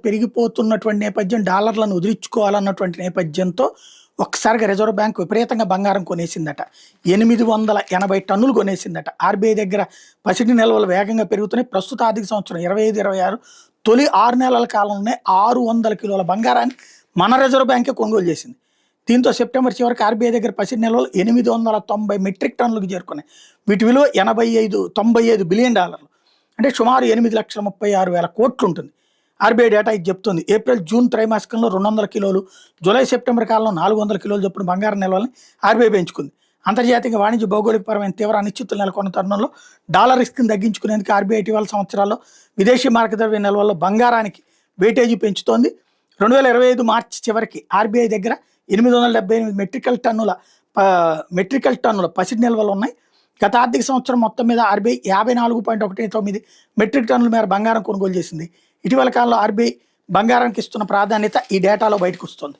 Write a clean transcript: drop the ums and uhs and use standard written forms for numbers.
పెరిగిపోతున్నటువంటి నేపథ్యం, డాలర్లను వదిలించుకోవాలన్నటువంటి నేపథ్యంతో ఒక్కసారిగా reserve bank విపరీతంగా బంగారం కొనేసిందట. 880 టన్నులు కొనేసిందట. ఆర్బీఐ దగ్గర పసిడి నిల్వలు వేగంగా పెరుగుతున్నాయి. ప్రస్తుత ఆర్థిక సంవత్సరం 25, 26 తొలి 6 నెలల కాలంలోనే 600 కిలోల బంగారాన్ని మన రిజర్వ్ బ్యాంకే కొనుగోలు చేసింది. దీంతో సెప్టెంబర్ చివరికి ఆర్బీఐ దగ్గర పసిడి నిల్వలు 890 మెట్రిక్ టన్నులకు చేరుకున్నాయి. వీటి విలువ 95 బిలియన్ డాలర్లు, అంటే సుమారు 8,36,000 కోట్లు ఉంటుంది. ఆర్బీఐ డేటా ఇది చెప్తుంది. ఏప్రిల్, జూన్ త్రైమాసికంలో 200 కిలోలు, జూలై, సెప్టెంబర్ కాలంలో 400 కిలోలు చొప్పున బంగారం నిల్వల్ని ఆర్బీఐ పెంచుకుంది. అంతర్జాతీయ వాణిజ్య భౌగోళికపరమైన తీవ్ర అనిశ్చితులు నెలకొన్న తరుణంలో డాలర్ రిస్క్ని తగ్గించుకునేందుకు ఆర్బీఐ ఇటీవల సంవత్సరాల్లో విదేశీ మార్గద్రవ్య నిల్వల్లో బంగారానికి వెయిటేజీ పెంచుతోంది. 2025 మార్చి చివరికి ఆర్బీఐ దగ్గర 878 మెట్రికల్ టన్నుల పసిడి నిల్వలు ఉన్నాయి. గత ఆర్థిక సంవత్సరం మొత్తం మీద ఆర్బీఐ 54.19 మెట్రిక్ టన్నుల మేర బంగారం కొనుగోలు చేసింది. ఇటీవల కాలంలో ఆర్బీఐ బంగారానికి ఇస్తున్న ప్రాధాన్యత ఈ డేటాలో బయటకు వస్తుంది.